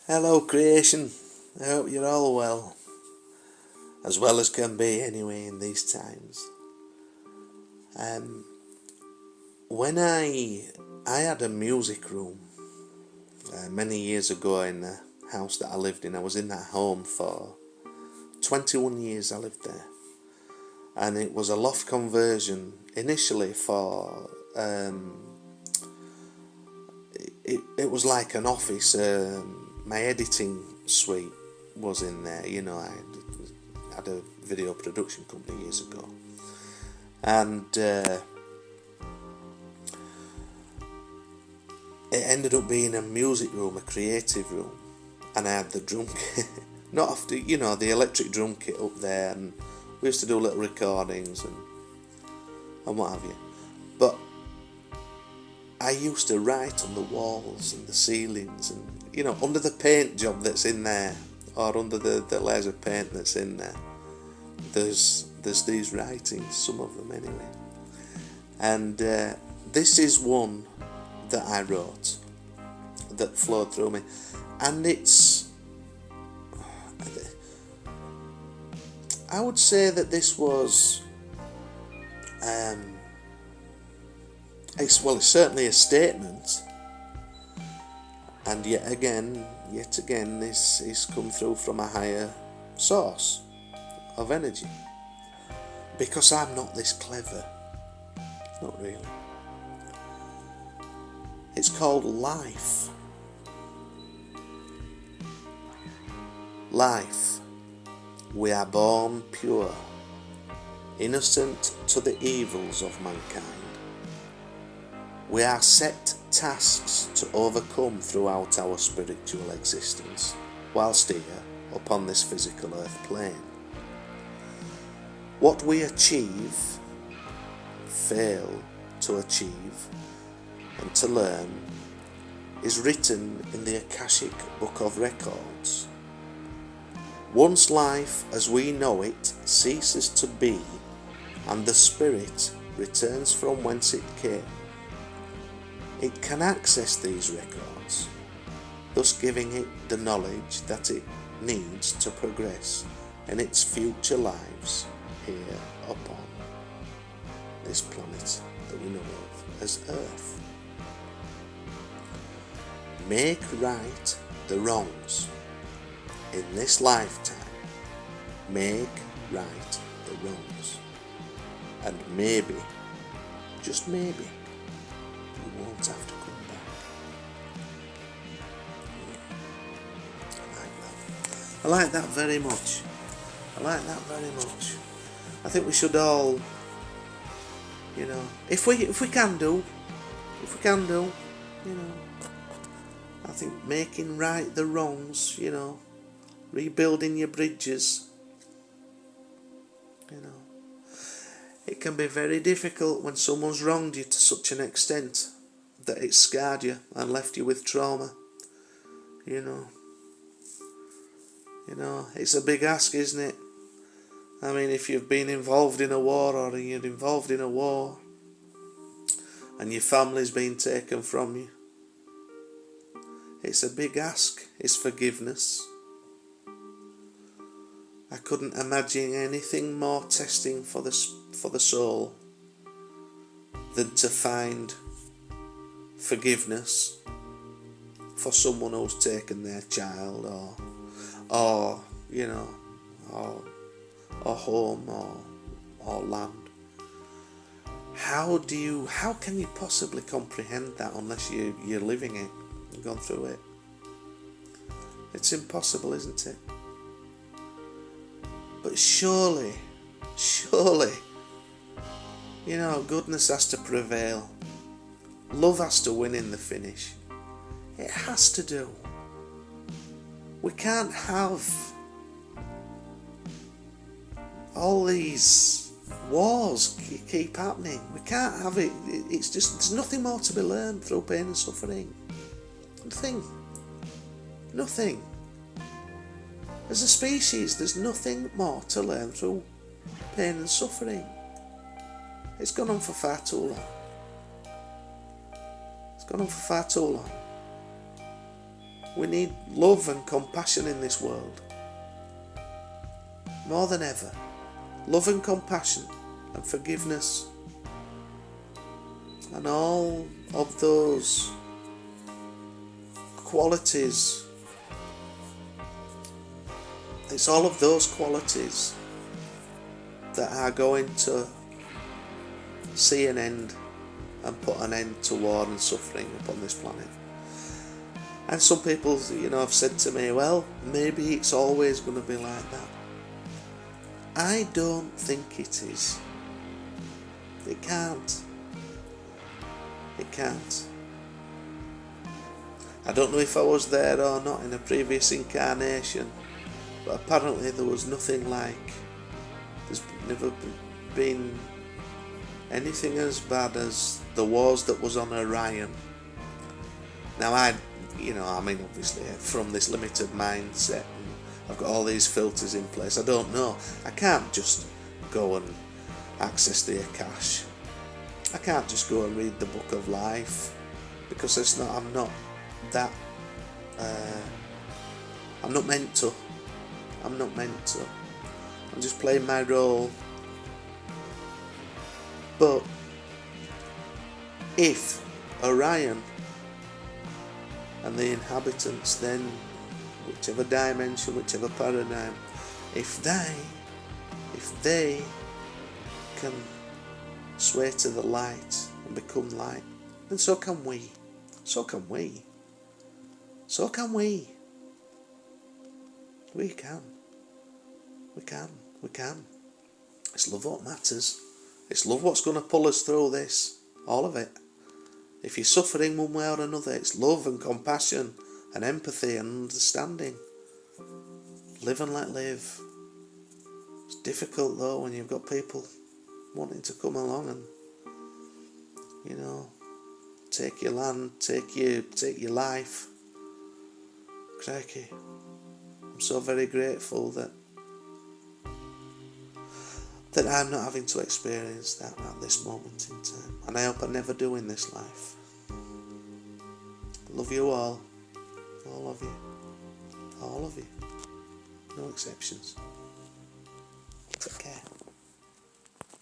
Hello creation, I hope you're all as well as can be anyway in these times. Um, when I had a music room many years ago in the house that I lived in. I was in that home for 21 years. I lived there, and it was a loft conversion initially for it was like an office. My editing suite was in there. I had a video production company years ago, and it ended up being a music room, a creative room, and I had the drum kit, not after the electric drum kit up there, and we used to do little recordings and what have you. But I used to write on the walls and the ceilings, and under the paint job that's in there, or under the layers of paint that's in there, there's these writings, some of them anyway, and this is one that I wrote that flowed through me, and I would say that this was it's certainly a statement, and yet again this is come through from a higher source of energy, because I'm not this clever, not really. It's called life. Life. We are born pure, innocent to the evils of mankind. We are set tasks to overcome throughout our spiritual existence, whilst here upon this physical earth plane. What we achieve, fail to achieve, and to learn is written in the Akashic Book of Records. Once life as we know it ceases to be, and the spirit returns from whence it came, it can access these records, thus giving it the knowledge that it needs to progress in its future lives here upon this planet that we know of as Earth. Make right the wrongs in this lifetime. Make right the wrongs, and maybe, just maybe, you won't have to come back. I like that very much. I think we should all, if we can do, I think making right the wrongs, rebuilding your bridges, it can be very difficult when someone's wronged you to such an extent that it scarred you and left you with trauma. It's a big ask, isn't it? I mean, if you've been involved in a war, or you're involved in a war, and your family's been taken from you, it's a big ask. It's forgiveness. I couldn't imagine anything more testing for the soul than to find forgiveness for someone who's taken their child, or home, or land. How can you possibly comprehend that unless you're living it and gone through it? It's impossible, isn't it? But surely, goodness has to prevail. Love has to win in the finish. It has to do. We can't have all these wars keep happening. We can't have it. It's just, there's nothing more to be learned through pain and suffering. Nothing. As a species, there's nothing more to learn through pain and suffering. It's gone on for far too long. We need love and compassion in this world. More than ever. Love and compassion and forgiveness. And all of those qualities. It's all of those qualities that are going to see an end and put an end to war and suffering upon this planet. And some people, have said to me, well, maybe it's always going to be like that. I don't think it is. It can't. It can't. I don't know if I was there or not in a previous incarnation, but apparently there was nothing like, there's never been anything as bad as the wars that was on Orion. Now obviously from this limited mindset, and I've got all these filters in place, I don't know. I can't just go and access the Akash. I can't just go and read the Book of Life, because I'm not meant to. I'm just playing my role. But if Orion and the inhabitants, then whichever dimension, whichever paradigm, if they can sway to the light and become light, then so can we. So can we. So can we. We can. We can. We can. It's love what matters. It's love what's going to pull us through this. All of it. If you're suffering one way or another, it's love and compassion and empathy and understanding. Live and let live. It's difficult though when you've got people wanting to come along and, take your land, take your life. Crikey. I'm so very grateful that I'm not having to experience that at this moment in time. And I hope I never do in this life. Love you all. All of you. All of you. No exceptions.